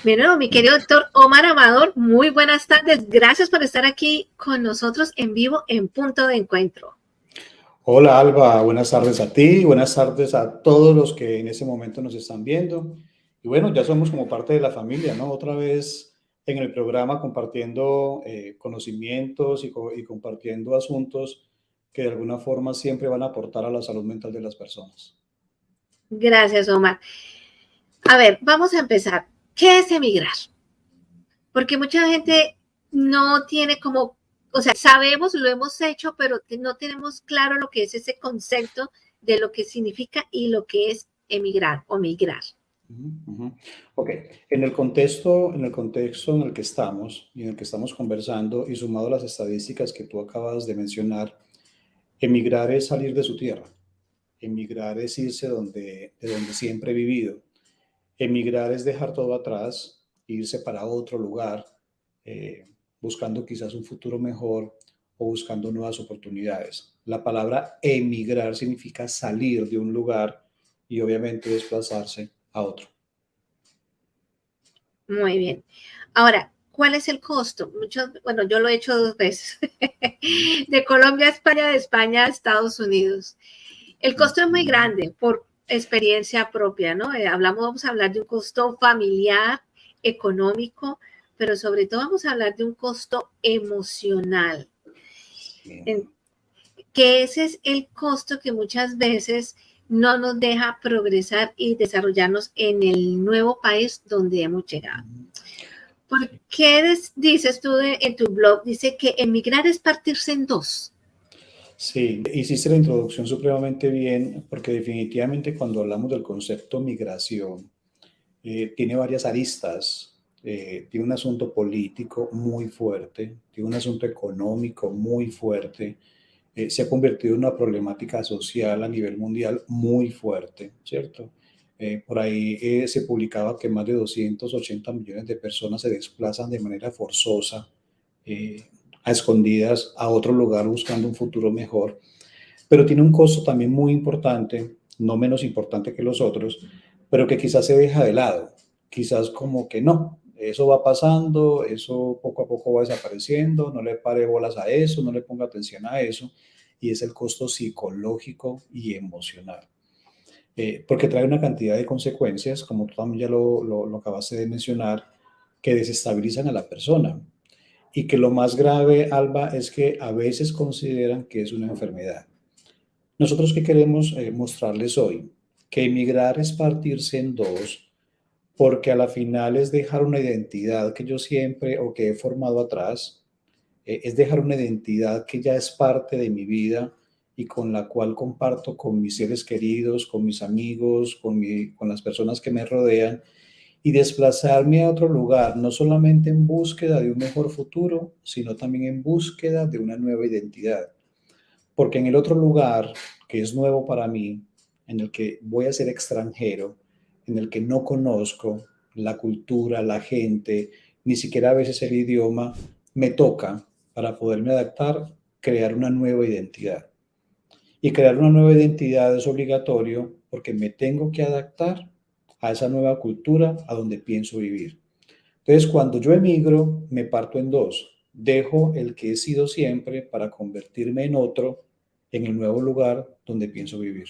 Bueno, mi querido doctor Omar Amador, muy buenas tardes. Gracias por estar aquí con nosotros en vivo en Punto de Encuentro. Hola Alba, buenas tardes a ti, buenas tardes a todos los que en ese momento nos están viendo. Y bueno, ya somos como parte de la familia, ¿no? Otra vez en el programa compartiendo conocimientos y compartiendo asuntos que de alguna forma siempre van a aportar a la salud mental de las personas. Gracias, Omar. A ver, vamos a empezar. ¿Qué es emigrar? Porque mucha gente no tiene como, o sea, sabemos, lo hemos hecho, pero no tenemos claro lo que es ese concepto de lo que significa y lo que es emigrar o migrar. Ujú. Ok, en el contexto en el que estamos y en el que estamos conversando y sumado a las estadísticas que tú acabas de mencionar, emigrar es salir de su tierra. Emigrar es irse de donde siempre he vivido. Emigrar es dejar todo atrás, irse para otro lugar, eh, buscando quizás un futuro mejor o buscando nuevas oportunidades. La palabra emigrar significa salir de un lugar y obviamente desplazarse a otro. Muy bien. Ahora, ¿cuál es el costo? Bueno, yo lo he hecho 2 veces. De Colombia a España, de España a Estados Unidos. El costo es muy grande por experiencia propia, ¿no? Vamos a hablar de un costo familiar, económico, pero sobre todo vamos a hablar de un costo emocional, en, que ese es el costo que muchas veces no nos deja progresar y desarrollarnos en el nuevo país donde hemos llegado. ¿Por qué dices tú en tu blog? Dice que emigrar es partirse en dos. Sí, hiciste la introducción supremamente bien, porque definitivamente cuando hablamos del concepto migración, tiene varias aristas, tiene un asunto político muy fuerte, tiene un asunto económico muy fuerte, se ha convertido en una problemática social a nivel mundial muy fuerte, ¿cierto? Por ahí se publicaba que más de 280 millones de personas se desplazan de manera forzosa, eh, a escondidas, a otro lugar buscando un futuro mejor, pero tiene un costo también muy importante, no menos importante que los otros, pero que quizás se deja de lado, quizás como que no, eso va pasando, eso poco a poco va desapareciendo, no le pare bolas a eso, no le ponga atención a eso, y es el costo psicológico y emocional. Porque trae una cantidad de consecuencias, como tú también ya lo acabaste de mencionar, que desestabilizan a la persona. Y que lo más grave, Alba, es que a veces consideran que es una enfermedad. Nosotros qué queremos mostrarles hoy, que emigrar es partirse en dos, porque a la final es dejar una identidad que yo siempre o que he formado atrás, es dejar una identidad que ya es parte de mi vida y con la cual comparto con mis seres queridos, con mis amigos, con las personas que me rodean y desplazarme a otro lugar, no solamente en búsqueda de un mejor futuro, sino también en búsqueda de una nueva identidad. Porque en el otro lugar, que es nuevo para mí, en el que voy a ser extranjero, en el que no conozco la cultura, la gente, ni siquiera a veces el idioma, me toca, para poderme adaptar, crear una nueva identidad. Y crear una nueva identidad es obligatorio porque me tengo que adaptar a esa nueva cultura a donde pienso vivir. Entonces, cuando yo emigro, me parto en dos. Dejo el que he sido siempre para convertirme en otro en el nuevo lugar donde pienso vivir.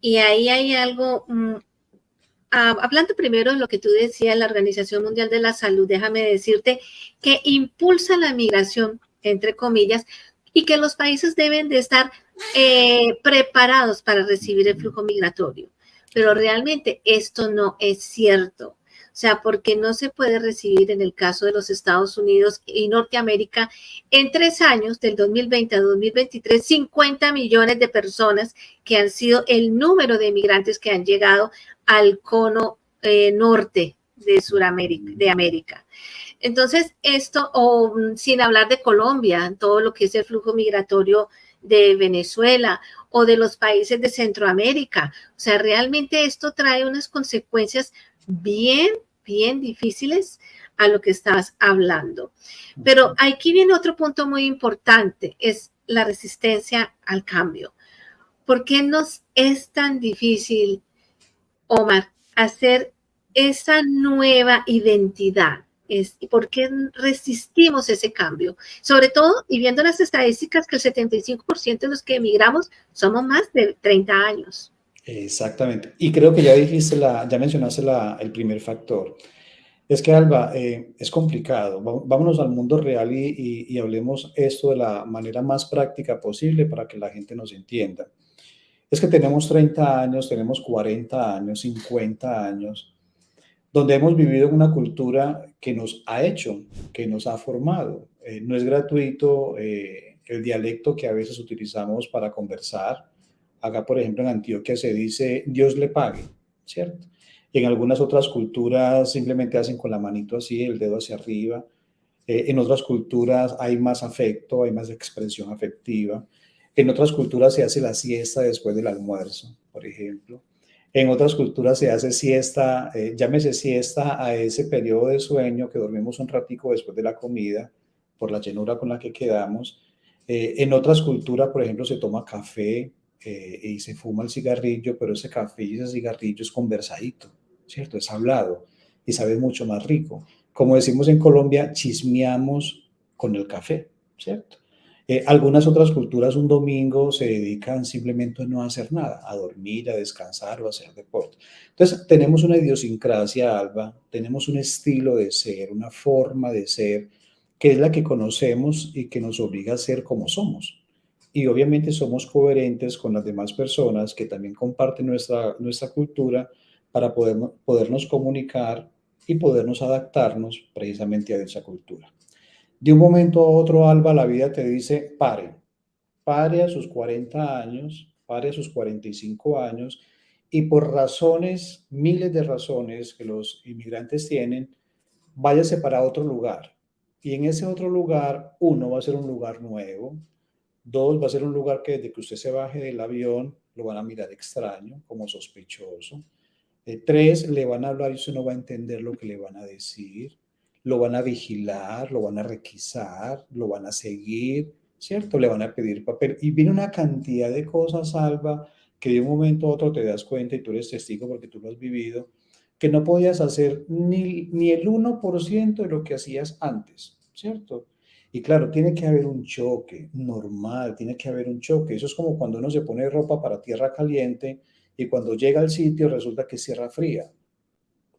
Y ahí hay algo, hablando primero de lo que tú decías, la Organización Mundial de la Salud, déjame decirte que impulsa la migración, entre comillas, y que los países deben de estar preparados para recibir el flujo migratorio. Pero realmente esto no es cierto. O sea, porque no se puede recibir en el caso de los Estados Unidos y Norteamérica en 3 años, del 2020 a 2023, 50 millones de personas que han sido el número de inmigrantes que han llegado al cono norte de Sudamérica, de América. Entonces, esto, sin hablar de Colombia, todo lo que es el flujo migratorio de Venezuela o de los países de Centroamérica. O sea, realmente esto trae unas consecuencias bien, bien difíciles a lo que estabas hablando. Pero aquí viene otro punto muy importante, es la resistencia al cambio. ¿Por qué nos es tan difícil, Omar, hacer esa nueva identidad? ¿Y por qué resistimos ese cambio? Sobre todo, y viendo las estadísticas, que el 75% de los que emigramos somos más de 30 años. Exactamente. Y creo que ya mencionaste el primer factor. Es que, Alba, es complicado. Vámonos al mundo real y hablemos esto de la manera más práctica posible para que la gente nos entienda. Es que tenemos 30 años, tenemos 40 años, 50 años, donde hemos vivido en una cultura que nos ha hecho, que nos ha formado. No es gratuito el dialecto que a veces utilizamos para conversar. Acá, por ejemplo, en Antioquia se dice Dios le pague, ¿cierto? Y en algunas otras culturas simplemente hacen con la manito así, el dedo hacia arriba. En otras culturas hay más afecto, hay más expresión afectiva. En otras culturas se hace la siesta después del almuerzo, por ejemplo. En otras culturas se hace siesta, llámese siesta a ese periodo de sueño que dormimos un ratico después de la comida, por la llenura con la que quedamos. En otras culturas, por ejemplo, se toma café y se fuma el cigarrillo, pero ese café y ese cigarrillo es conversadito, ¿cierto? Es hablado y sabe mucho más rico. Como decimos en Colombia, chismeamos con el café, ¿cierto? Algunas otras culturas un domingo se dedican simplemente a no hacer nada, a dormir, a descansar o a hacer deporte. Entonces, tenemos una idiosincrasia, Alba, tenemos un estilo de ser, una forma de ser, que es la que conocemos y que nos obliga a ser como somos. Y obviamente somos coherentes con las demás personas que también comparten nuestra cultura para podernos comunicar y podernos adaptarnos precisamente a esa cultura. De un momento a otro, Alba, la vida te dice, pare a sus 40 años, pare a sus 45 años, y por razones, miles de razones que los inmigrantes tienen, váyase para otro lugar. Y en ese otro lugar, uno, va a ser un lugar nuevo, dos, va a ser un lugar que desde que usted se baje del avión, lo van a mirar extraño, como sospechoso. Tres, le van a hablar y usted no va a entender lo que le van a decir, lo van a vigilar, lo van a requisar, lo van a seguir, ¿cierto? Le van a pedir papel. Y viene una cantidad de cosas, Alba, que de un momento a otro te das cuenta y tú eres testigo porque tú lo has vivido, que no podías hacer ni el 1% de lo que hacías antes, ¿cierto? Y claro, tiene que haber un choque normal, tiene que haber un choque. Eso es como cuando uno se pone ropa para tierra caliente y cuando llega al sitio resulta que es tierra fría.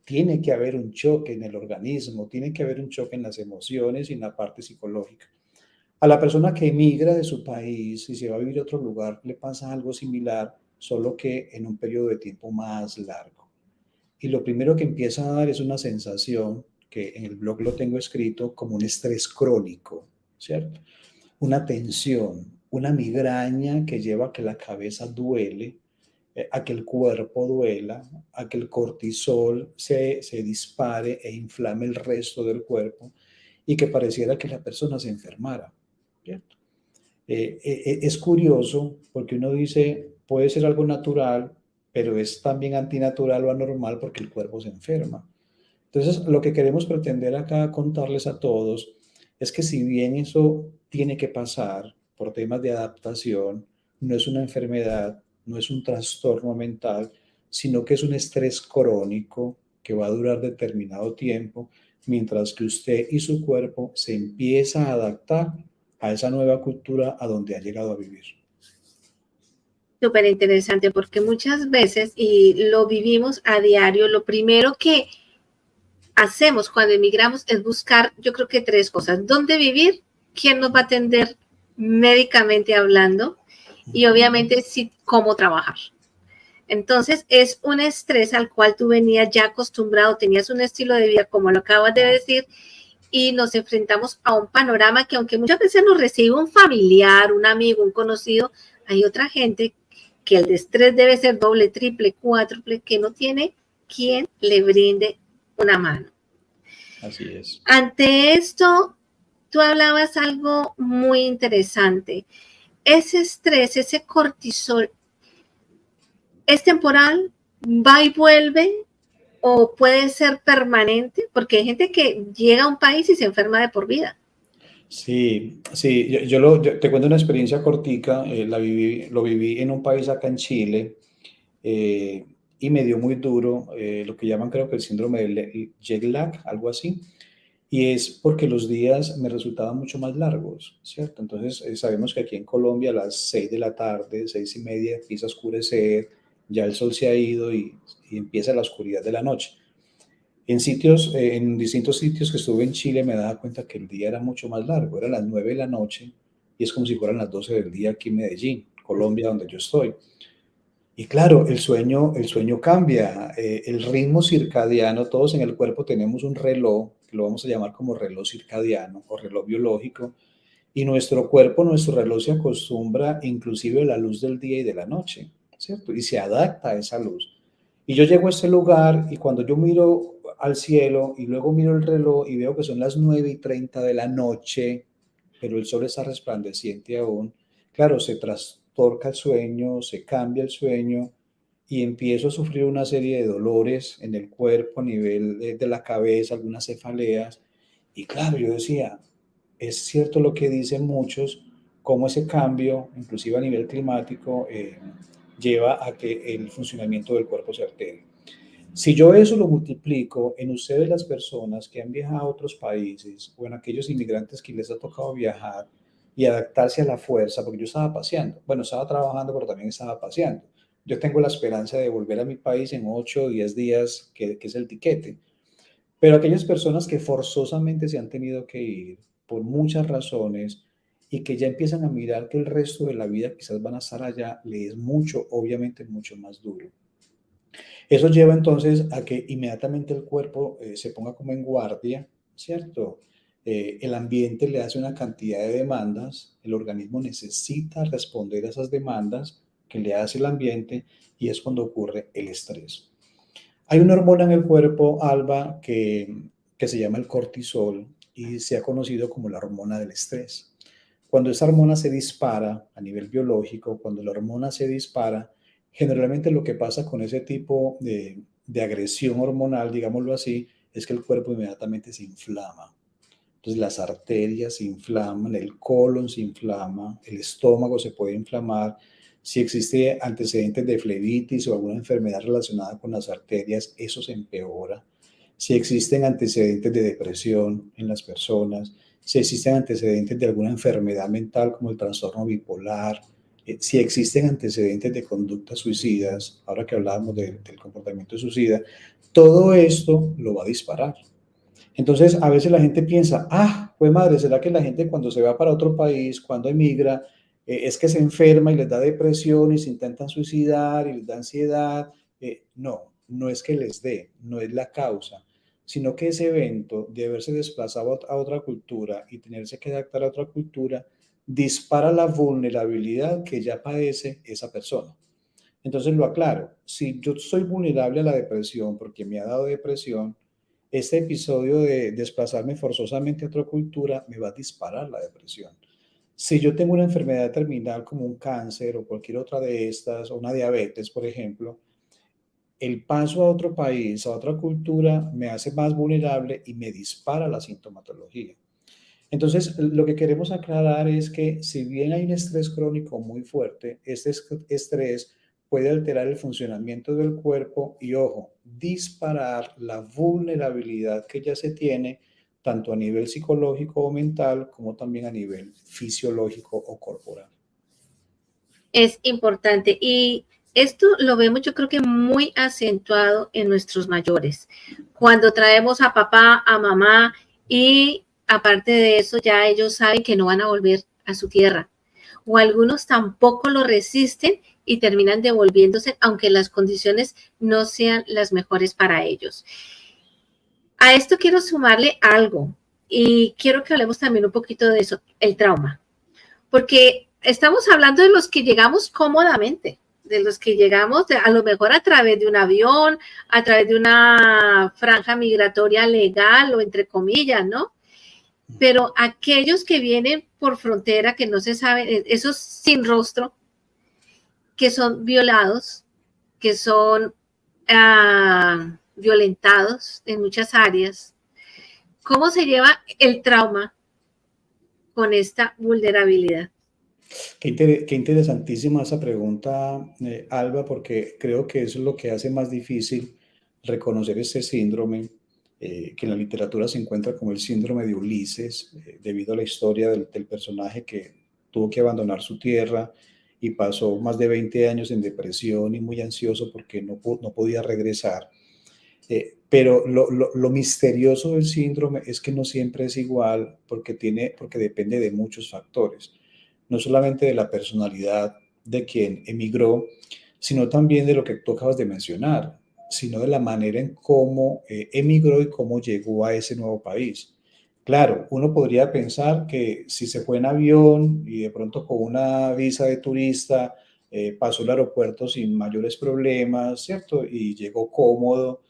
Tiene que haber un choque en el organismo, tiene que haber un choque en las emociones y en la parte psicológica. A la persona que emigra de su país y se va a vivir a otro lugar le pasa algo similar, solo que en un periodo de tiempo más largo. Y lo primero que empieza a dar es una sensación que en el blog lo tengo escrito como un estrés crónico, ¿cierto? Una tensión, una migraña que lleva a que la cabeza duele, a que el cuerpo duela, a que el cortisol se dispare e inflame el resto del cuerpo y que pareciera que la persona se enfermara, ¿cierto? Es curioso porque uno dice, puede ser algo natural, pero es también antinatural o anormal porque el cuerpo se enferma. Entonces, lo que queremos pretender acá contarles a todos es que si bien eso tiene que pasar por temas de adaptación, no es una enfermedad, no es un trastorno mental, sino que es un estrés crónico que va a durar determinado tiempo, mientras que usted y su cuerpo se empieza a adaptar a esa nueva cultura a donde ha llegado a vivir. Súper interesante, porque muchas veces, y lo vivimos a diario, lo primero que hacemos cuando emigramos es buscar, yo creo que tres cosas: dónde vivir, quién nos va a atender médicamente hablando, y obviamente sí, cómo trabajar. Entonces es un estrés al cual tú venías ya acostumbrado, tenías un estilo de vida como lo acabas de decir, y nos enfrentamos a un panorama que, aunque muchas veces nos recibe un familiar, un amigo, un conocido, hay otra gente que el estrés debe ser doble, triple, cuádruple, que no tiene quien le brinde una mano. Así es. Ante esto, tú hablabas algo muy interesante. Ese estrés, ese cortisol, ¿es temporal? ¿Va y vuelve? ¿O puede ser permanente? Porque hay gente que llega a un país y se enferma de por vida. Sí, sí, yo te cuento una experiencia cortica, lo viví en un país acá en Chile, y me dio muy duro lo que llaman creo que el síndrome del jet lag, algo así, y es porque los días me resultaban mucho más largos, ¿cierto? Entonces sabemos que aquí en Colombia a las 6 de la tarde, 6:30, empieza a oscurecer, ya el sol se ha ido y empieza la oscuridad de la noche. En distintos sitios que estuve en Chile me daba cuenta que el día era mucho más largo, eran las 9 de la noche y es como si fueran las 12 del día aquí en Medellín, Colombia, donde yo estoy. Y claro, el sueño cambia, el ritmo circadiano, todos en el cuerpo tenemos un reloj, que lo vamos a llamar como reloj circadiano o reloj biológico, y nuestro cuerpo, nuestro reloj se acostumbra inclusive a la luz del día y de la noche, ¿cierto? Y se adapta a esa luz. Y yo llego a este lugar y cuando yo miro al cielo y luego miro el reloj y veo que son las 9:30 de la noche, pero el sol está resplandeciente aún, claro, se trastorca el sueño, se cambia el sueño y empiezo a sufrir una serie de dolores en el cuerpo a nivel de la cabeza, algunas cefaleas. Y claro, yo decía, es cierto lo que dicen muchos, cómo ese cambio, inclusive a nivel climático, lleva a que el funcionamiento del cuerpo se altere. Si yo eso lo multiplico en ustedes las personas que han viajado a otros países o en aquellos inmigrantes que les ha tocado viajar y adaptarse a la fuerza, porque yo estaba paseando, bueno, estaba trabajando, pero también estaba paseando. Yo tengo la esperanza de volver a mi país en 8 o 10 días, que es el tiquete. Pero aquellas personas que forzosamente se han tenido que ir por muchas razones y que ya empiezan a mirar que el resto de la vida quizás van a estar allá, le es mucho, obviamente mucho más duro. Eso lleva entonces a que inmediatamente el cuerpo se ponga como en guardia, ¿cierto? El ambiente le hace una cantidad de demandas, el organismo necesita responder a esas demandas que le hace el ambiente y es cuando ocurre el estrés. Hay una hormona en el cuerpo, Alba, que se llama el cortisol y se ha conocido como la hormona del estrés. Cuando esa hormona se dispara a nivel biológico, cuando la hormona se dispara, generalmente lo que pasa con ese tipo de agresión hormonal, digámoslo así, es que el cuerpo inmediatamente se inflama. Entonces las arterias se inflaman, el colon se inflama, el estómago se puede inflamar. Si existe antecedentes de flebitis o alguna enfermedad relacionada con las arterias, eso se empeora. Si existen antecedentes de depresión en las personas, si existen antecedentes de alguna enfermedad mental como el trastorno bipolar, si existen antecedentes de conductas suicidas, ahora que hablábamos del comportamiento suicida, todo esto lo va a disparar. Entonces, a veces la gente piensa, pues madre, ¿será que la gente cuando se va para otro país, cuando emigra, es que se enferma y les da depresión y se intentan suicidar y les da ansiedad? No, no es que les dé, no es la causa, sino que ese evento de haberse desplazado a otra cultura y tenerse que adaptar a otra cultura dispara la vulnerabilidad que ya padece esa persona. Entonces lo aclaro, si yo soy vulnerable a la depresión porque me ha dado depresión, este episodio de desplazarme forzosamente a otra cultura me va a disparar la depresión. Si yo tengo una enfermedad terminal como un cáncer o cualquier otra de estas, o una diabetes, por ejemplo, el paso a otro país, a otra cultura, me hace más vulnerable y me dispara la sintomatología. Entonces, lo que queremos aclarar es que si bien hay un estrés crónico muy fuerte, este estrés puede alterar el funcionamiento del cuerpo y, ojo, disparar la vulnerabilidad que ya se tiene, tanto a nivel psicológico o mental, como también a nivel fisiológico o corporal. Es importante y esto lo vemos yo creo que muy acentuado en nuestros mayores. Cuando traemos a papá, a mamá y aparte de eso ya ellos saben que no van a volver a su tierra o algunos tampoco lo resisten y terminan devolviéndose aunque las condiciones no sean las mejores para ellos. A esto quiero sumarle algo y quiero que hablemos también un poquito de eso, el trauma, porque estamos hablando de los que llegamos cómodamente, de los que llegamos a lo mejor a través de un avión, a través de una franja migratoria legal o entre comillas, ¿no? Pero aquellos que vienen por frontera, que no se sabe, esos sin rostro, que son violados, que son violentados en muchas áreas, ¿cómo se lleva el trauma con esta vulnerabilidad? Qué interesantísima esa pregunta, Alba, porque creo que eso es lo que hace más difícil reconocer este síndrome, que en la literatura se encuentra como el síndrome de Ulises, debido a la historia del personaje que tuvo que abandonar su tierra y pasó más de 20 años en depresión y muy ansioso porque no podía regresar. Pero lo misterioso del síndrome es que no siempre es igual porque depende de muchos factores, no solamente de la personalidad de quien emigró, sino también de lo que tú acabas de mencionar, sino de la manera en cómo emigró y cómo llegó a ese nuevo país. Claro, uno podría pensar que si se fue en avión y de pronto con una visa de turista, pasó el aeropuerto sin mayores problemas, ¿cierto? Y llegó cómodo,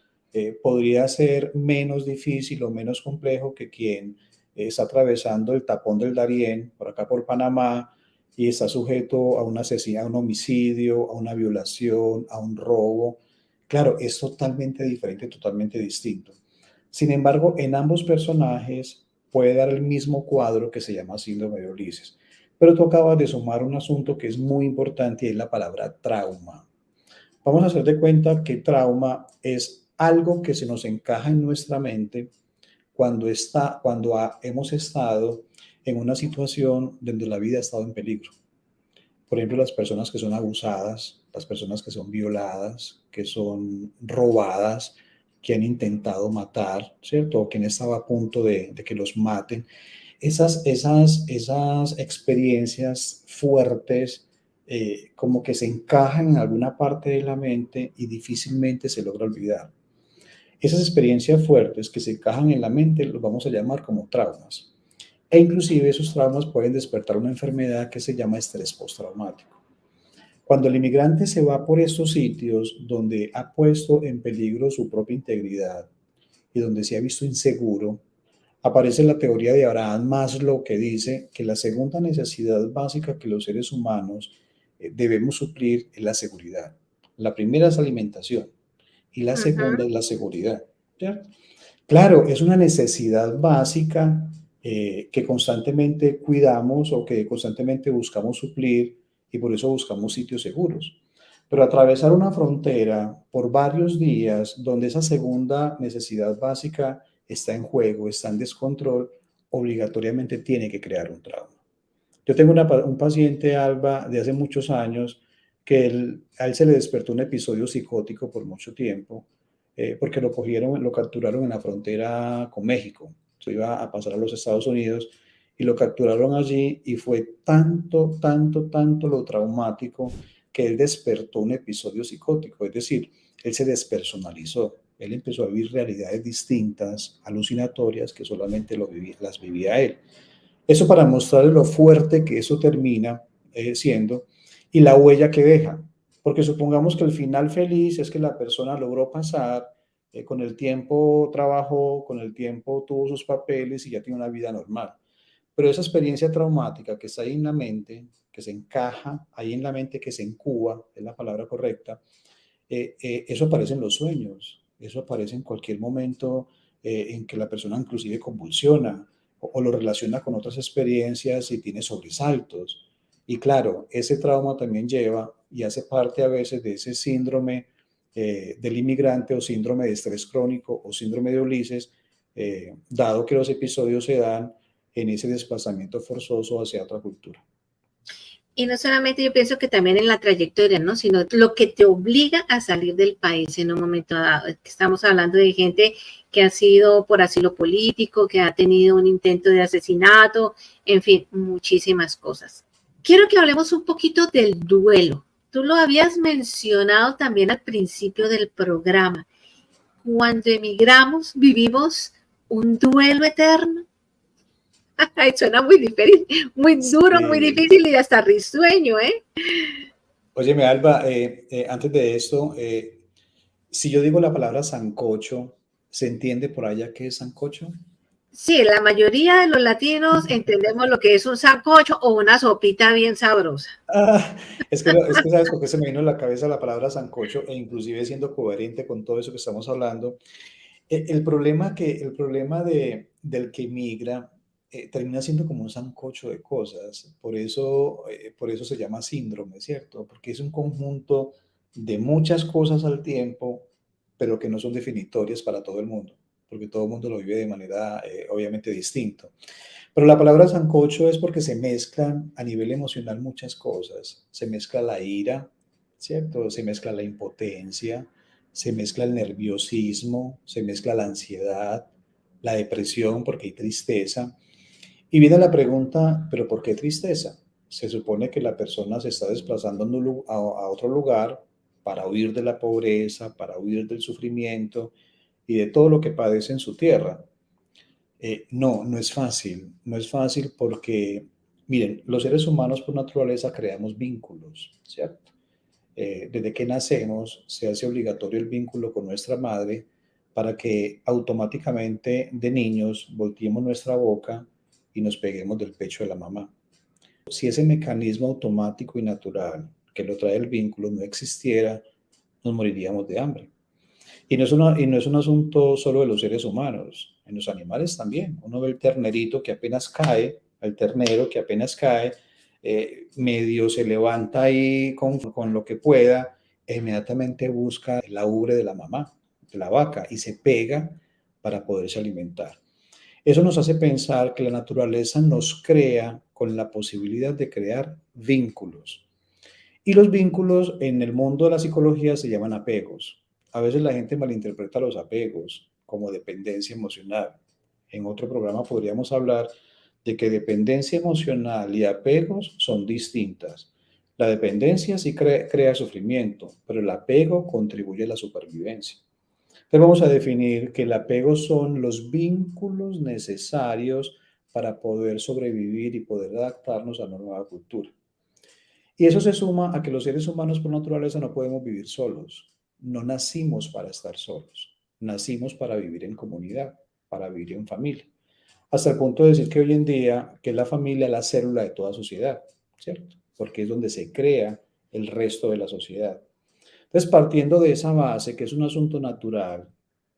podría ser menos difícil o menos complejo que quien está atravesando el tapón del Darién, por acá por Panamá, y está sujeto a un asesinato, a un homicidio, a una violación, a un robo. Claro, es totalmente diferente, totalmente distinto. Sin embargo, en ambos personajes puede dar el mismo cuadro que se llama síndrome de Ulises. Pero tú acabas de sumar un asunto que es muy importante y es la palabra trauma. Vamos a hacer de cuenta que trauma es algo que se nos encaja en nuestra mente cuando hemos estado en una situación donde la vida ha estado en peligro. Por ejemplo, las personas que son abusadas, las personas que son violadas, que son robadas, que han intentado matar, ¿cierto? O quien estaba a punto de que los maten. Esas experiencias fuertes como que se encajan en alguna parte de la mente y difícilmente se logra olvidar. Esas experiencias fuertes que se encajan en la mente los vamos a llamar como traumas. E inclusive esos traumas pueden despertar una enfermedad que se llama estrés postraumático. Cuando el inmigrante se va por estos sitios donde ha puesto en peligro su propia integridad y donde se ha visto inseguro, aparece la teoría de Abraham Maslow que dice que la segunda necesidad básica que los seres humanos debemos suplir es la seguridad. La primera es alimentación y la segunda Ujú. es la seguridad. ¿Cierto? Claro, es una necesidad básica que constantemente cuidamos o que constantemente buscamos suplir y por eso buscamos sitios seguros. Pero atravesar una frontera por varios días donde esa segunda necesidad básica está en juego, está en descontrol, obligatoriamente tiene que crear un trauma. Yo tengo un paciente, Alba, de hace muchos años, que a él se le despertó un episodio psicótico por mucho tiempo, porque lo cogieron, lo capturaron en la frontera con México. Se iba a pasar a los Estados Unidos y lo capturaron allí y fue tanto, tanto, tanto lo traumático que él despertó un episodio psicótico, es decir, él se despersonalizó, él empezó a vivir realidades distintas, alucinatorias, que solamente las vivía él. Eso para mostrarle lo fuerte que eso termina siendo y la huella que deja. Porque supongamos que el final feliz es que la persona logró pasar, con el tiempo trabajó, con el tiempo tuvo sus papeles y ya tiene una vida normal. Pero esa experiencia traumática que está ahí en la mente, que se encaja ahí en la mente, que se incuba, es la palabra correcta, eso aparece en los sueños, eso aparece en cualquier momento en que la persona inclusive convulsiona o lo relaciona con otras experiencias y tiene sobresaltos. Y claro, ese trauma también lleva y hace parte a veces de ese síndrome del inmigrante o síndrome de estrés crónico o síndrome de Ulises, dado que los episodios se dan en ese desplazamiento forzoso hacia otra cultura. Y no solamente yo pienso que también en la trayectoria, ¿no? Sino lo que te obliga a salir del país en un momento dado. Estamos hablando de gente que ha sido por asilo político, que ha tenido un intento de asesinato, en fin, muchísimas cosas. Quiero que hablemos un poquito del duelo. Tú lo habías mencionado también al principio del programa. Cuando emigramos, vivimos un duelo eterno. Ay, suena muy difícil, muy duro, muy Sí. difícil y hasta risueño, ¿eh? Óyeme, Alba, antes de esto, si yo digo la palabra sancocho, ¿se entiende por allá qué es sancocho? Sí, la mayoría de los latinos entendemos lo que es un sancocho o una sopita bien sabrosa. Ah, es que sabes por qué se me vino a la cabeza la palabra sancocho e inclusive siendo coherente con todo eso que estamos hablando. El problema del que migra termina siendo como un sancocho de cosas. Por eso se llama síndrome, ¿cierto? Porque es un conjunto de muchas cosas al tiempo, pero que no son definitorias para todo el mundo, porque todo el mundo lo vive de manera obviamente distinta. Pero la palabra sancocho es porque se mezclan a nivel emocional muchas cosas. Se mezcla la ira, ¿cierto? Se mezcla la impotencia, se mezcla el nerviosismo, se mezcla la ansiedad, la depresión, porque hay tristeza. Y viene la pregunta, ¿pero por qué tristeza? Se supone que la persona se está desplazando a otro lugar para huir de la pobreza, para huir del sufrimiento y de todo lo que padece en su tierra. No, no es fácil. No es fácil porque, miren, los seres humanos por naturaleza creamos vínculos, ¿cierto? Desde que nacemos se hace obligatorio el vínculo con nuestra madre para que automáticamente de niños volteemos nuestra boca y nos peguemos del pecho de la mamá. Si ese mecanismo automático y natural que lo trae el vínculo no existiera, nos moriríamos de hambre. Y no es un asunto solo de los seres humanos, en los animales también. Uno ve el ternerito que apenas cae, el ternero que apenas cae, medio se levanta ahí con lo que pueda, e inmediatamente busca la ubre de la mamá, de la vaca, y se pega para poderse alimentar. Eso nos hace pensar que la naturaleza nos crea con la posibilidad de crear vínculos. Y los vínculos en el mundo de la psicología se llaman apegos. A veces la gente malinterpreta los apegos como dependencia emocional. En otro programa podríamos hablar de que dependencia emocional y apegos son distintas. La dependencia sí crea sufrimiento, pero el apego contribuye a la supervivencia. Entonces vamos a definir que el apego son los vínculos necesarios para poder sobrevivir y poder adaptarnos a una nueva cultura. Y eso se suma a que los seres humanos por naturaleza no podemos vivir solos. No nacimos para estar solos. Nacimos para vivir en comunidad, para vivir en familia. Hasta el punto de decir que hoy en día que la familia es la célula de toda sociedad, ¿cierto? Porque es donde se crea el resto de la sociedad. Entonces, partiendo de esa base, que es un asunto natural,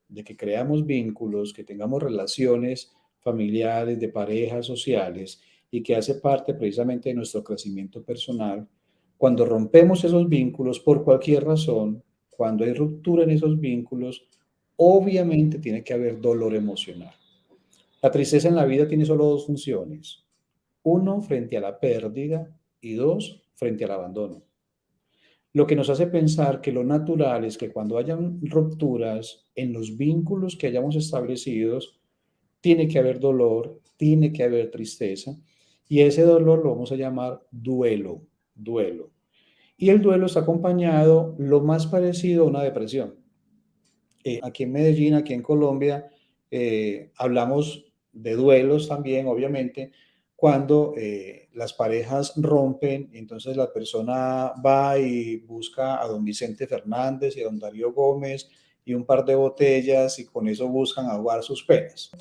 de que creamos vínculos, que tengamos relaciones familiares, de parejas sociales, y que hace parte precisamente de nuestro crecimiento personal, cuando rompemos esos vínculos por cualquier razón, cuando hay ruptura en esos vínculos, obviamente tiene que haber dolor emocional. La tristeza en la vida tiene solo dos funciones. Uno, frente a la pérdida y dos, frente al abandono. Lo que nos hace pensar que lo natural es que cuando hayan rupturas en los vínculos que hayamos establecidos, tiene que haber dolor, tiene que haber tristeza, y ese dolor lo vamos a llamar duelo, duelo. Y el duelo está acompañado lo más parecido a una depresión. Aquí en Medellín, aquí en Colombia, hablamos de duelos también, obviamente, cuando las parejas rompen, entonces la persona va y busca a don Vicente Fernández y a don Darío Gómez y un par de botellas y con eso buscan ahogar sus penas.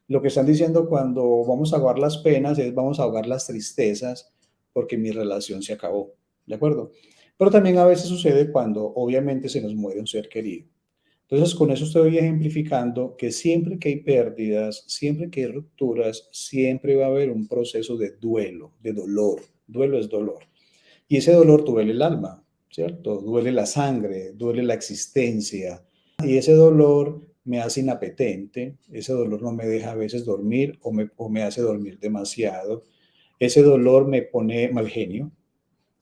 Lo que están diciendo cuando vamos a ahogar las penas es vamos a ahogar las tristezas porque mi relación se acabó, ¿de acuerdo? Pero también a veces sucede cuando obviamente se nos muere un ser querido. Entonces, con eso estoy ejemplificando que siempre que hay pérdidas, siempre que hay rupturas, siempre va a haber un proceso de duelo, de dolor. Duelo es dolor. Y ese dolor duele el alma, ¿cierto? Duele la sangre, duele la existencia. Y ese dolor me hace inapetente, ese dolor no me deja a veces dormir o me hace dormir demasiado. Ese dolor me pone mal genio,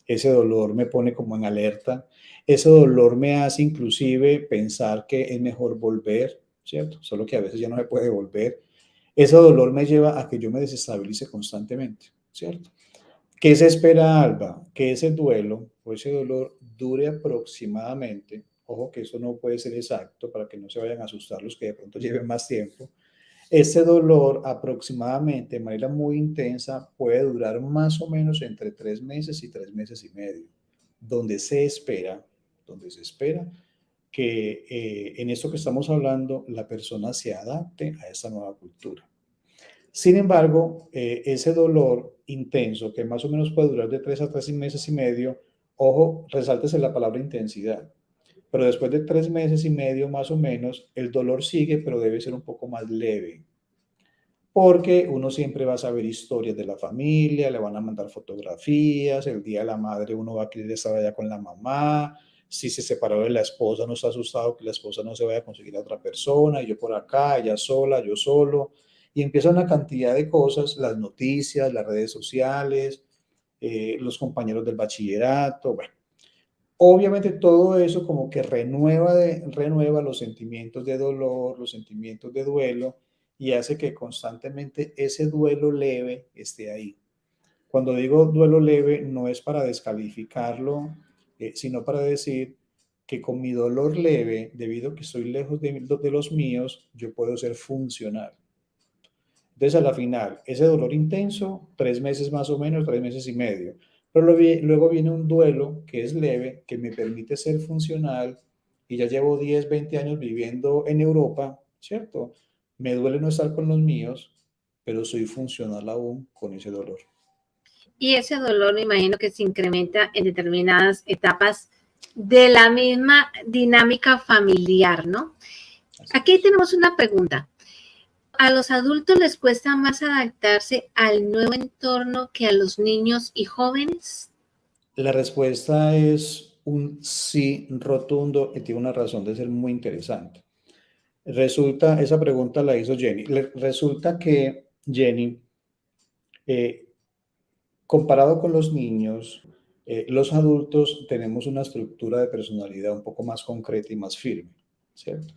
ese dolor me pone como en alerta, ese dolor me hace inclusive pensar que es mejor volver, ¿cierto? Solo que a veces ya no se puede volver. Ese dolor me lleva a que yo me desestabilice constantemente, ¿cierto? ¿Qué se espera, Alba? Que ese duelo o ese dolor dure aproximadamente, ojo que eso no puede ser exacto para que no se vayan a asustar los que de pronto lleven más tiempo, ese dolor aproximadamente de manera muy intensa puede durar más o menos entre 3 meses y 3 meses y medio, donde donde se espera que en esto que estamos hablando la persona se adapte a esa nueva cultura. Sin embargo, ese dolor intenso, que más o menos puede durar de 3 a 3 meses y medio, ojo, resáltese la palabra intensidad, pero después de 3 meses y medio más o menos, el dolor sigue, pero debe ser un poco más leve. porque uno siempre va a saber historias de la familia, le van a mandar fotografías, el día de la madre uno va a querer estar allá con la mamá, si se separó de la esposa no está asustado que la esposa no se vaya a conseguir a otra persona, y yo por acá, ella sola, yo solo, y empieza una cantidad de cosas, las noticias, las redes sociales, los compañeros del bachillerato, bueno. Obviamente todo eso como que renueva los sentimientos de dolor, los sentimientos de duelo y hace que constantemente ese duelo leve esté ahí. Cuando digo duelo leve no es para descalificarlo, sino para decir que con mi dolor leve, debido a que estoy lejos de los míos, yo puedo ser funcional. Entonces, a la final, ese dolor intenso, 3 meses más o menos, 3 meses y medio. Pero luego viene un duelo que es leve, que me permite ser funcional y ya llevo 10, 20 años viviendo en Europa, ¿cierto? Me duele no estar con los míos, pero soy funcional aún con ese dolor. Y ese dolor me imagino que se incrementa en determinadas etapas de la misma dinámica familiar, ¿no? Aquí tenemos una pregunta. ¿A los adultos les cuesta más adaptarse al nuevo entorno que a los niños y jóvenes? La respuesta es un sí rotundo y tiene una razón de ser muy interesante. Esa pregunta la hizo Jenny. Resulta que Jenny, eh, comparado con los niños, los adultos tenemos una estructura de personalidad un poco más concreta y más firme, ¿cierto?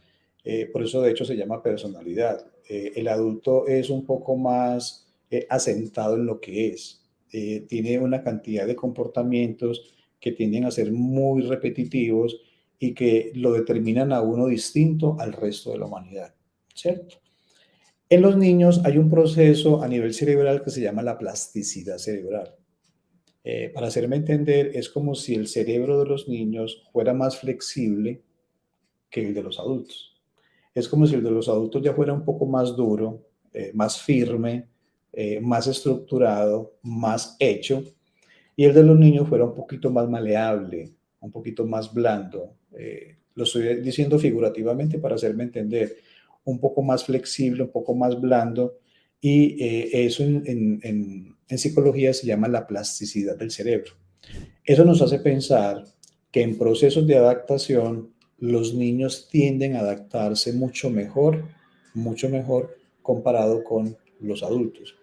Por eso, de hecho, se llama personalidad. El adulto es un poco más asentado en lo que es. Tiene una cantidad de comportamientos que tienden a ser muy repetitivos y que lo determinan a uno distinto al resto de la humanidad, ¿cierto? En los niños hay un proceso a nivel cerebral que se llama la plasticidad cerebral. Para hacerme entender, es como si el cerebro de los niños fuera más flexible que el de los adultos. Es como si el de los adultos ya fuera un poco más duro, más firme, más estructurado, más hecho, y el de los niños fuera un poquito más maleable, un poquito más blando. Lo estoy diciendo figurativamente para hacerme entender, un poco más flexible, un poco más blando, y eso en psicología se llama la plasticidad del cerebro. Eso nos hace pensar que en procesos de adaptación los niños tienden a adaptarse mucho mejor comparado con los adultos.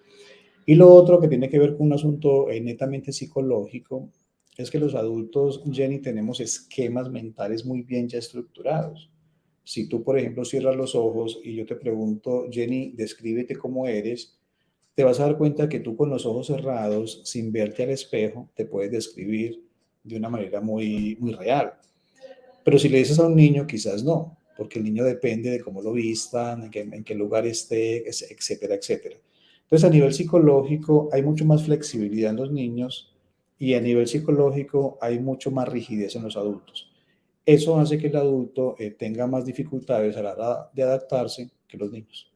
Y lo otro que tiene que ver con un asunto netamente psicológico es que los adultos, Jenny, tenemos esquemas mentales muy bien ya estructurados. Si tú, por ejemplo, cierras los ojos y yo te pregunto, Jenny, descríbete cómo eres, te vas a dar cuenta que tú con los ojos cerrados, sin verte al espejo, te puedes describir de una manera muy, muy real. Pero si le dices a un niño, quizás no, porque el niño depende de cómo lo vistan, en qué lugar esté, etcétera, etcétera. Entonces, a nivel psicológico, hay mucho más flexibilidad en los niños y a nivel psicológico hay mucho más rigidez en los adultos. Eso hace que el adulto tenga más dificultades a la hora de adaptarse que los niños.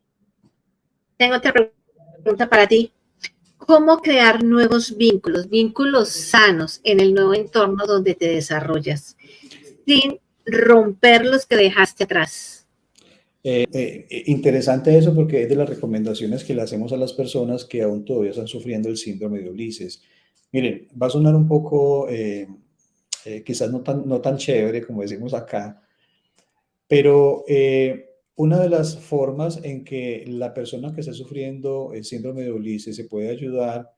Tengo otra pregunta para ti. ¿Cómo crear nuevos vínculos, vínculos sanos en el nuevo entorno donde te desarrollas, sin romper los que dejaste atrás? Interesante eso porque es de las recomendaciones que le hacemos a las personas que aún todavía están sufriendo el síndrome de Ulises. Miren, va a sonar un poco, quizás no tan chévere como decimos acá, pero una de las formas en que la persona que está sufriendo el síndrome de Ulises se puede ayudar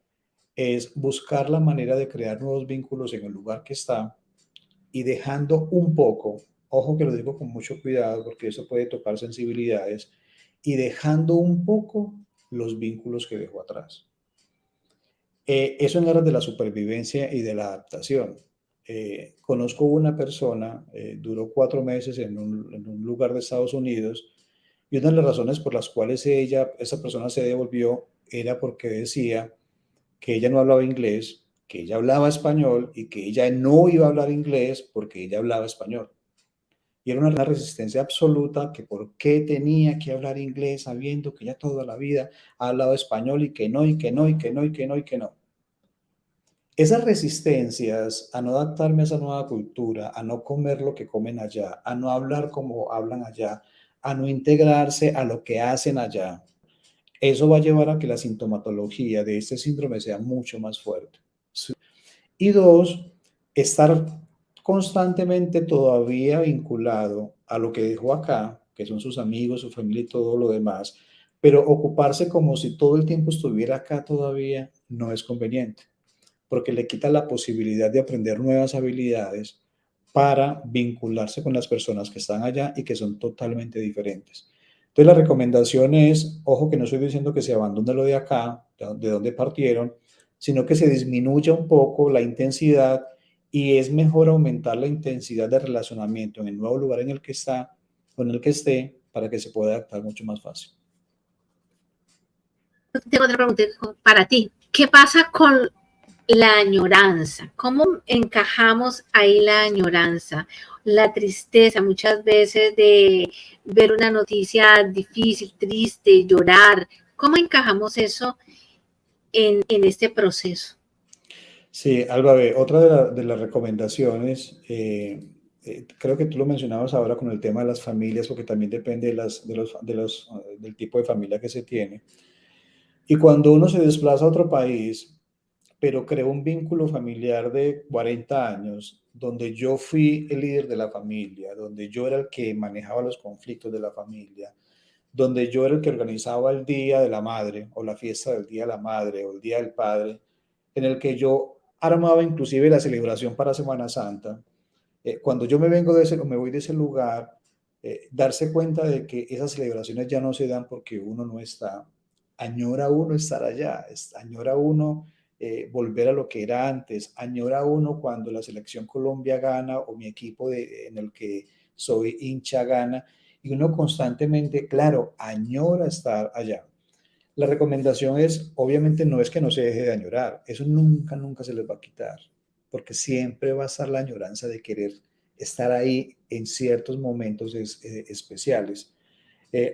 es buscar la manera de crear nuevos vínculos en el lugar que está y dejando un poco, ojo que lo digo con mucho cuidado porque eso puede tocar sensibilidades, y dejando un poco los vínculos que dejó atrás. Eso en aras de la supervivencia y de la adaptación. Conozco una persona, duró 4 meses en un lugar de Estados Unidos, y una de las razones por las cuales esa persona se devolvió era porque decía que ella no hablaba inglés, que ella hablaba español y que ella no iba a hablar inglés porque ella hablaba español. Y era una resistencia absoluta que por qué tenía que hablar inglés sabiendo que ella toda la vida ha hablado español y que no, y que no, y que no, y que no, y que no. Esas resistencias a no adaptarme a esa nueva cultura, a no comer lo que comen allá, a no hablar como hablan allá, a no integrarse a lo que hacen allá, Eso va a llevar a que la sintomatología de este síndrome sea mucho más fuerte. Y dos, estar constantemente todavía vinculado a lo que dejó acá, que son sus amigos, su familia y todo lo demás, pero ocuparse como si todo el tiempo estuviera acá todavía no es conveniente, porque le quita la posibilidad de aprender nuevas habilidades para vincularse con las personas que están allá y que son totalmente diferentes. Entonces la recomendación es, ojo que no estoy diciendo que se abandone lo de acá, de donde partieron, sino que se disminuya un poco la intensidad y es mejor aumentar la intensidad de relacionamiento en el nuevo lugar en el que está o en el que esté para que se pueda adaptar mucho más fácil. Tengo otra pregunta para ti. ¿Qué pasa con la añoranza? ¿Cómo encajamos ahí la añoranza? La tristeza muchas veces de ver una noticia difícil, triste, llorar. ¿Cómo encajamos eso en este proceso? Sí, Alba, otra de las recomendaciones, creo que tú lo mencionabas ahora con el tema de las familias, porque también depende del tipo de familia que se tiene. Y cuando uno se desplaza a otro país, pero crea un vínculo familiar de 40 años, donde yo fui el líder de la familia, donde yo era el que manejaba los conflictos de la familia, donde yo era el que organizaba el Día de la Madre o la fiesta del Día de la Madre o el Día del Padre, en el que yo armaba inclusive la celebración para Semana Santa. Cuando yo me vengo de ese, o me voy de ese lugar, darse cuenta de que esas celebraciones ya no se dan porque uno no está, añora uno estar allá, añora uno volver a lo que era antes, añora uno cuando la selección Colombia gana o mi equipo en el que soy hincha gana, y uno constantemente, claro, añora estar allá. La recomendación es, obviamente no es que no se deje de añorar, eso nunca, nunca se les va a quitar, porque siempre va a estar la añoranza de querer estar ahí en ciertos momentos especiales.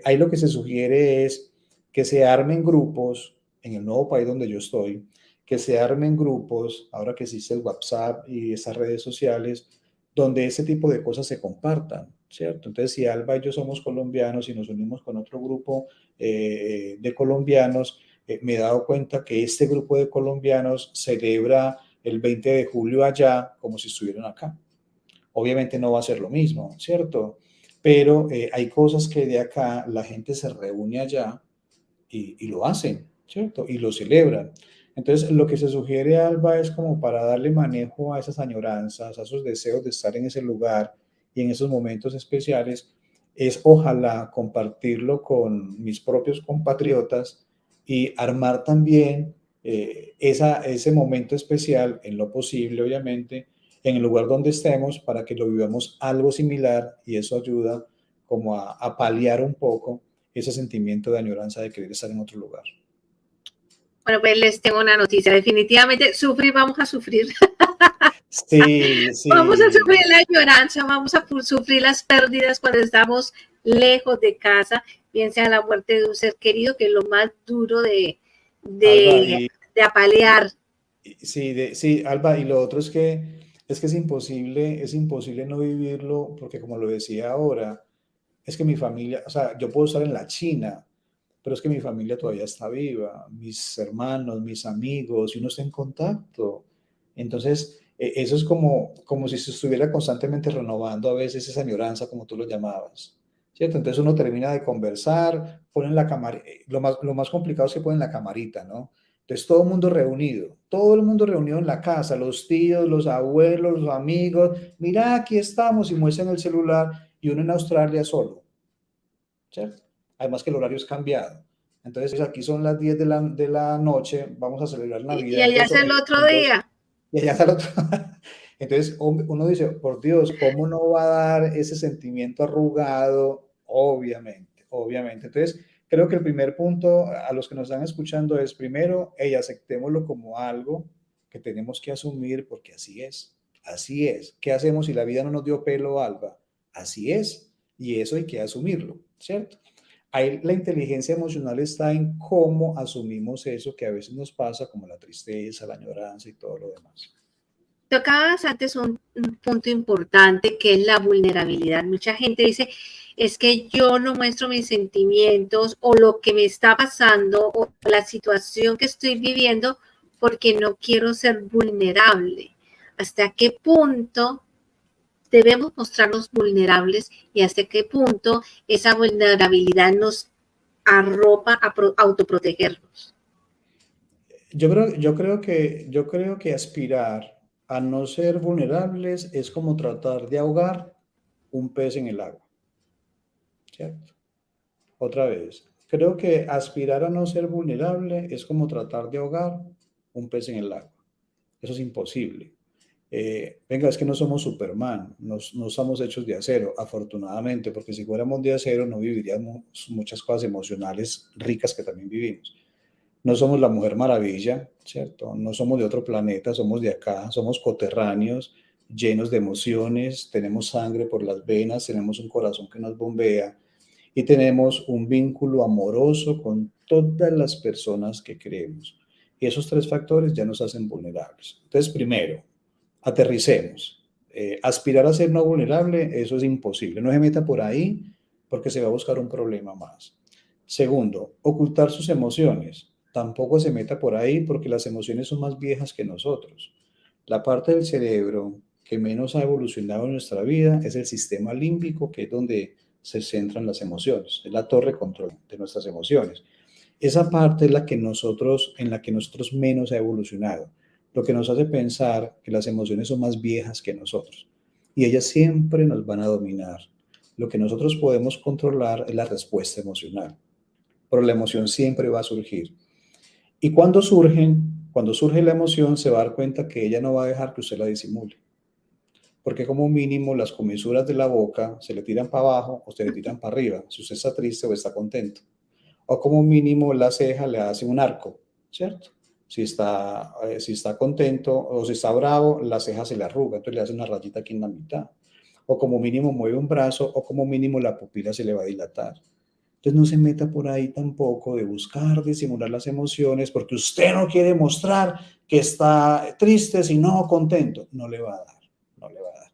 Ahí lo que se sugiere es que se armen grupos en el nuevo país donde yo estoy, que se armen grupos, ahora que existe el WhatsApp y esas redes sociales, donde ese tipo de cosas se compartan, ¿cierto? Entonces, si Alba y yo somos colombianos y nos unimos con otro grupo de colombianos, me he dado cuenta que este grupo de colombianos celebra el 20 de julio allá como si estuvieran acá. Obviamente no va a ser lo mismo, ¿cierto? Pero hay cosas que de acá la gente se reúne allá y lo hacen, ¿cierto? Y lo celebran. Entonces, lo que se sugiere, Alba, es como para darle manejo a esas añoranzas, a esos deseos de estar en ese lugar y en esos momentos especiales, es ojalá compartirlo con mis propios compatriotas y armar también ese momento especial, en lo posible, obviamente, en el lugar donde estemos, para que lo vivamos algo similar, y eso ayuda como a paliar un poco ese sentimiento de añoranza de querer estar en otro lugar. Bueno, pues les tengo una noticia. Definitivamente, sufrir, vamos a sufrir. Sí, Vamos a sí. sufrir la añoranza, vamos a sufrir las pérdidas cuando estamos lejos de casa, bien sea la muerte de un ser querido, que es lo más duro Alba, de apalear. sí, Alba, y lo otro es es imposible no vivirlo, porque como lo decía ahora, es que mi familia, o sea, yo puedo estar en la China, pero es que mi familia todavía está viva, mis hermanos, mis amigos, y uno está en contacto. Entonces, eso es como si se estuviera constantemente renovando a veces esa añoranza, como tú lo llamabas, ¿cierto? Entonces uno termina de conversar, ponen la cámara, lo más complicado es que ponen la camarita, ¿no? Entonces todo el mundo reunido en la casa, los tíos, los abuelos, los amigos, mira, aquí estamos y muestran el celular y uno en Australia solo, ¿cierto? Además que el horario es cambiado. Entonces aquí son las 10 de la noche, vamos a celebrar Y Navidad allá es el otro en dos, día. y allá está el otro. Entonces uno dice, por Dios, ¿cómo no va a dar ese sentimiento arrugado? Obviamente, obviamente. Entonces, creo que el primer punto a los que nos están escuchando es, primero, aceptémoslo como algo que tenemos que asumir porque así es. Así es. ¿Qué hacemos si la vida no nos dio pelo, Alba? Así es. Y eso hay que asumirlo, ¿cierto? Ahí la inteligencia emocional está en cómo asumimos eso que a veces nos pasa, como la tristeza, la añoranza y todo lo demás. Tocabas antes un punto importante que es la vulnerabilidad. Mucha gente dice, es que yo no muestro mis sentimientos o lo que me está pasando o la situación que estoy viviendo porque no quiero ser vulnerable. ¿Hasta qué punto debemos mostrarnos vulnerables y hasta qué punto esa vulnerabilidad nos arropa a autoprotegernos? Yo creo que aspirar a no ser vulnerables es como tratar de ahogar un pez en el agua, ¿cierto? Otra vez, creo que aspirar a no ser vulnerable es como tratar de ahogar un pez en el agua. Eso es imposible. Venga, es que no somos Superman, no somos hechos de acero, afortunadamente, porque si fuéramos de acero no viviríamos muchas cosas emocionales ricas que también vivimos. No somos la Mujer Maravilla, ¿cierto? No somos de otro planeta, somos de acá, somos coterráneos, llenos de emociones, tenemos sangre por las venas, tenemos un corazón que nos bombea y tenemos un vínculo amoroso con todas las personas que queremos. Y esos tres factores ya nos hacen vulnerables. Entonces, primero, aterricemos. Aspirar a ser no vulnerable, eso es imposible. No se meta por ahí porque se va a buscar un problema más. Segundo, ocultar sus emociones. Tampoco se meta por ahí porque las emociones son más viejas que nosotros. La parte del cerebro que menos ha evolucionado en nuestra vida es el sistema límbico, que es donde se centran las emociones, es la torre control de nuestras emociones. Esa parte es en la que nosotros menos ha evolucionado, lo que nos hace pensar que las emociones son más viejas que nosotros y ellas siempre nos van a dominar. Lo que nosotros podemos controlar es la respuesta emocional, pero la emoción siempre va a surgir. Y cuando surge la emoción, se va a dar cuenta que ella no va a dejar que usted la disimule, porque como mínimo las comisuras de la boca se le tiran para abajo o se le tiran para arriba, si usted está triste o está contento. O como mínimo la ceja le hace un arco, ¿cierto? Si está contento o si está bravo, la ceja se le arruga, entonces le hace una rayita aquí en la mitad. O como mínimo mueve un brazo, o como mínimo la pupila se le va a dilatar. Entonces no se meta por ahí tampoco de buscar disimular las emociones porque usted no quiere mostrar que está triste, sino contento. No le va a dar, no le va a dar.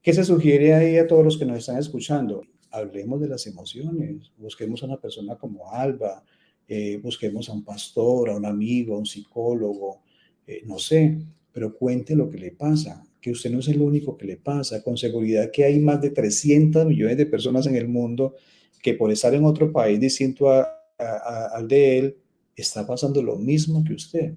¿Qué se sugiere ahí a todos los que nos están escuchando? Hablemos de las emociones, busquemos a una persona como Alba, busquemos a un pastor, a un amigo, a un psicólogo, no sé, pero cuente lo que le pasa, que usted no es el único que le pasa, con seguridad que hay más de 300 millones de personas en el mundo que por estar en otro país distinto al de él, está pasando lo mismo que usted.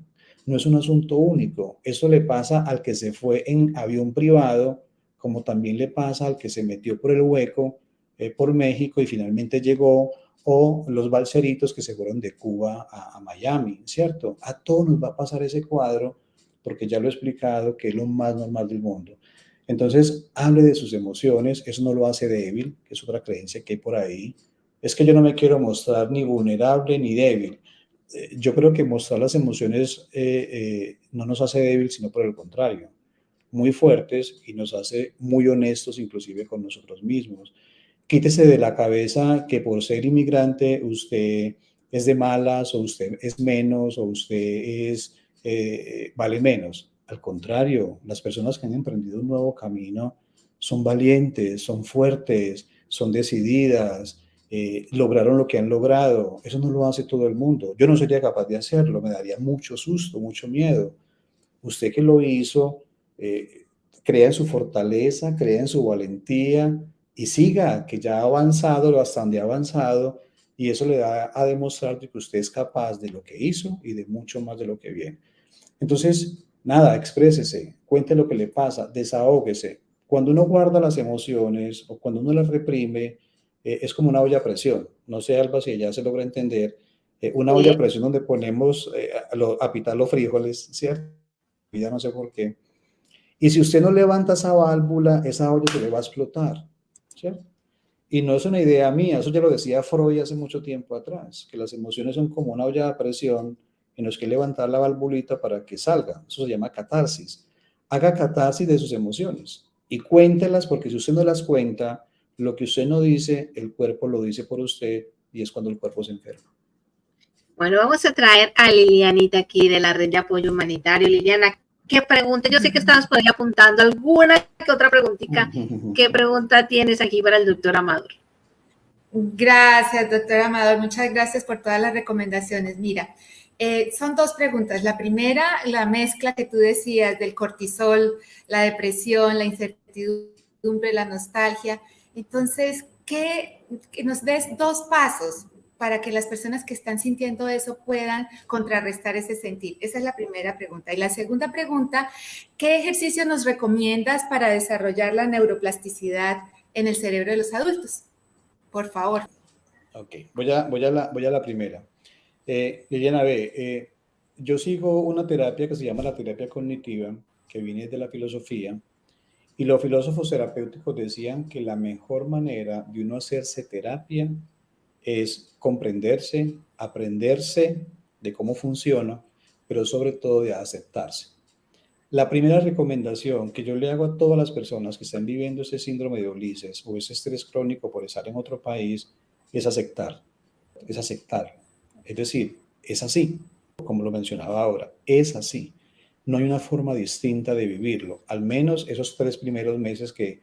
No es un asunto único, eso le pasa al que se fue en avión privado, como también le pasa al que se metió por el hueco por México y finalmente llegó, o los balseritos que se fueron de Cuba a Miami, ¿cierto? A todos nos va a pasar ese cuadro, porque ya lo he explicado, que es lo más normal del mundo. Entonces, hable de sus emociones, eso no lo hace débil, que es otra creencia que hay por ahí. Es que yo no me quiero mostrar ni vulnerable ni débil. Yo creo que mostrar las emociones no nos hace débil, sino por el contrario, muy fuertes y nos hace muy honestos inclusive con nosotros mismos. Quítese de la cabeza que por ser inmigrante usted es de malas o usted es menos o usted vale menos. Al contrario, las personas que han emprendido un nuevo camino son valientes, son fuertes, son decididas, lograron lo que han logrado. Eso no lo hace todo el mundo. Yo no sería capaz de hacerlo, me daría mucho susto, mucho miedo. Usted que lo hizo, eh, crea en su fortaleza, crea en su valentía y siga, que ya ha avanzado bastante avanzado y eso le da a demostrar que usted es capaz de lo que hizo y de mucho más de lo que viene. Entonces, nada, exprésese, cuente lo que le pasa, desahóguese. Cuando uno guarda las emociones o cuando uno las reprime, es como una olla a presión. No sé, Alba, si ya se logra entender. Una olla a Sí. presión donde ponemos a pitar los frijoles, ¿cierto? Ya no sé por qué. Y si usted no levanta esa válvula, esa olla se le va a explotar, ¿cierto? Y no es una idea mía, eso ya lo decía Freud hace mucho tiempo atrás, que las emociones son como una olla de presión en los que levantar la valvulita para que salga. Eso se llama catarsis. Haga catarsis de sus emociones y cuéntelas porque si usted no las cuenta, lo que usted no dice, el cuerpo lo dice por usted y es cuando el cuerpo se enferma. Bueno, vamos a traer a Lilianita aquí de la Red de Apoyo Humanitario. Liliana, ¿qué pregunta? Yo sé que estabas por ahí apuntando alguna que otra preguntita. ¿Qué pregunta tienes aquí para el doctor Amador? Gracias, doctor Amador. Muchas gracias por todas las recomendaciones. Mira, son dos preguntas. La primera, la mezcla que tú decías del cortisol, la depresión, la incertidumbre, la nostalgia. Entonces, que nos des dos pasos para que las personas que están sintiendo eso puedan contrarrestar ese sentir. Esa es la primera pregunta. Y la segunda pregunta, ¿qué ejercicio nos recomiendas para desarrollar la neuroplasticidad en el cerebro de los adultos? Por favor. Ok, voy a la primera. Liliana, yo sigo una terapia que se llama la terapia cognitiva, que viene de la filosofía, y los filósofos terapéuticos decían que la mejor manera de uno hacerse terapia es comprenderse, aprenderse de cómo funciona, pero sobre todo de aceptarse. La primera recomendación que yo le hago a todas las personas que están viviendo ese síndrome de Ulises o ese estrés crónico por estar en otro país es aceptar, es aceptar. Es decir, es así, como lo mencionaba ahora, es así. No hay una forma distinta de vivirlo, al menos esos 3 primeros meses que,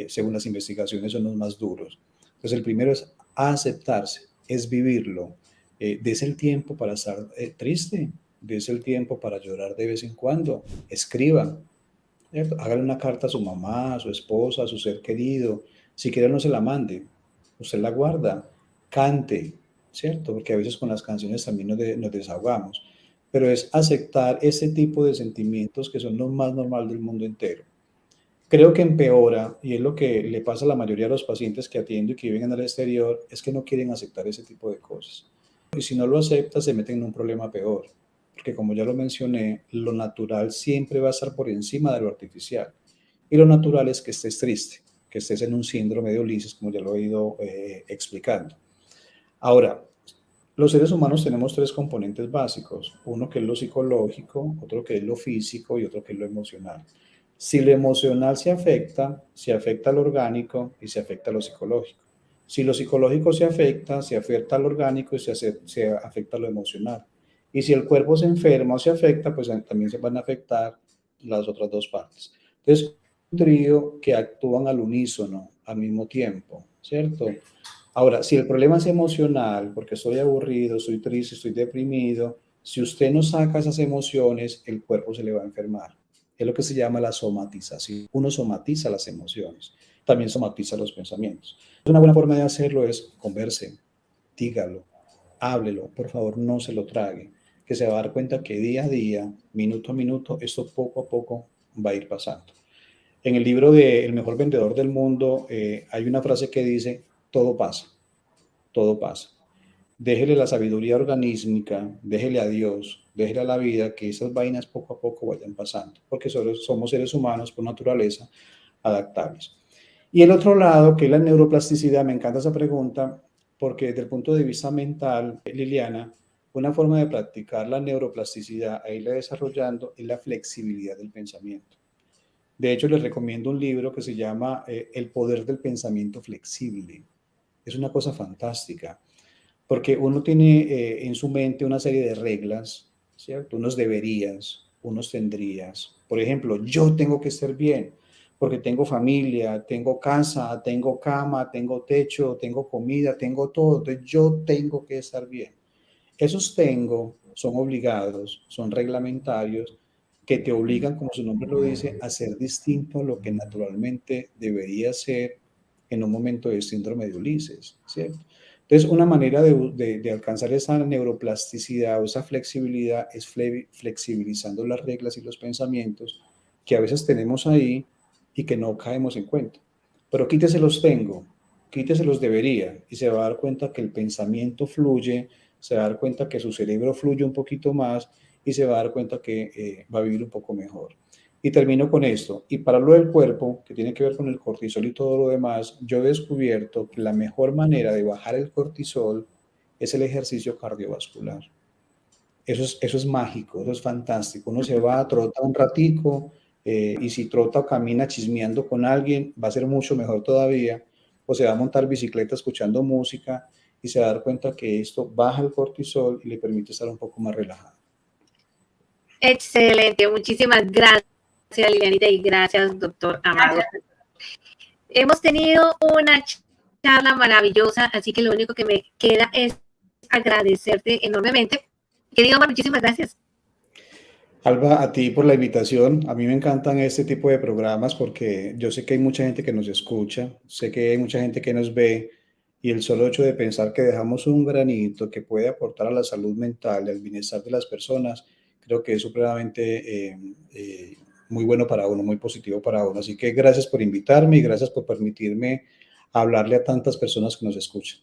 según las investigaciones, son los más duros. Entonces, el primero es aceptarse, es vivirlo. Dese el tiempo para estar triste, dese el tiempo para llorar de vez en cuando, escriba, ¿cierto? Hágale una carta a su mamá, a su esposa, a su ser querido. Si quiere, no se la mande, usted la guarda, cante, ¿cierto? Porque a veces con las canciones también nos desahogamos. Pero es aceptar ese tipo de sentimientos que son lo más normal del mundo entero. Creo que empeora, y es lo que le pasa a la mayoría de los pacientes que atiendo y que viven al exterior, es que no quieren aceptar ese tipo de cosas. Y si no lo acepta, se meten en un problema peor. Porque como ya lo mencioné, lo natural siempre va a estar por encima de lo artificial. Y lo natural es que estés triste, que estés en un síndrome de Ulises, como ya lo he ido explicando. Ahora, los seres humanos tenemos 3 componentes básicos, uno que es lo psicológico, otro que es lo físico y otro que es lo emocional. Si lo emocional se afecta lo orgánico y se afecta lo psicológico. Si lo psicológico se afecta lo orgánico y se afecta lo emocional. Y si el cuerpo se enferma o se afecta, pues también se van a afectar las otras dos partes. Entonces, un trío que actúan al unísono, al mismo tiempo, ¿cierto? Ahora, si el problema es emocional, porque estoy aburrido, estoy triste, estoy deprimido, si usted no saca esas emociones, el cuerpo se le va a enfermar. Es lo que se llama la somatización. Uno somatiza las emociones, también somatiza los pensamientos. Una buena forma de hacerlo es converse, dígalo, háblelo, por favor no se lo trague, que se va a dar cuenta que día a día, minuto a minuto, esto poco a poco va a ir pasando. En el libro de El mejor vendedor del mundo hay una frase que dice, todo pasa, todo pasa. Déjele la sabiduría organísmica, déjele a Dios, déjele a la vida que esas vainas poco a poco vayan pasando, porque somos seres humanos por naturaleza adaptables. Y el otro lado, que es la neuroplasticidad, me encanta esa pregunta, porque desde el punto de vista mental, Liliana, una forma de practicar la neuroplasticidad, a irla desarrollando, es la flexibilidad del pensamiento. De hecho, les recomiendo un libro que se llama El poder del pensamiento flexible. Es una cosa fantástica, porque uno tiene en su mente una serie de reglas, ¿cierto? Unos deberías, unos tendrías. Por ejemplo, yo tengo que estar bien, porque tengo familia, tengo casa, tengo cama, tengo techo, tengo comida, tengo todo. Entonces, yo tengo que estar bien. Esos tengo son obligados, son reglamentarios, que te obligan, como su nombre lo dice, a ser distinto a lo que naturalmente debería ser en un momento de síndrome de Ulises, ¿cierto? Entonces, una manera de alcanzar esa neuroplasticidad o esa flexibilidad es flexibilizando las reglas y los pensamientos que a veces tenemos ahí y que no caemos en cuenta. Pero quítese los tengo, quítese los debería y se va a dar cuenta que el pensamiento fluye, se va a dar cuenta que su cerebro fluye un poquito más y se va a dar cuenta que va a vivir un poco mejor. Y termino con esto. Y para lo del cuerpo, que tiene que ver con el cortisol y todo lo demás, yo he descubierto que la mejor manera de bajar el cortisol es el ejercicio cardiovascular. Eso es mágico, eso es fantástico. Uno se va a trotar un ratico y si trota o camina chismeando con alguien, va a ser mucho mejor todavía. O se va a montar bicicleta escuchando música y se va a dar cuenta que esto baja el cortisol y le permite estar un poco más relajado. Excelente, muchísimas gracias, Lilianita, y gracias, doctor Amado. Hemos tenido una charla maravillosa, así que lo único que me queda es agradecerte enormemente. Querido Omar, muchísimas gracias. Alba, a ti por la invitación. A mí me encantan este tipo de programas porque yo sé que hay mucha gente que nos escucha, sé que hay mucha gente que nos ve y el solo hecho de pensar que dejamos un granito que puede aportar a la salud mental y al bienestar de las personas, creo que es supremamente muy bueno para uno, muy positivo para uno. Así que gracias por invitarme y gracias por permitirme hablarle a tantas personas que nos escuchan.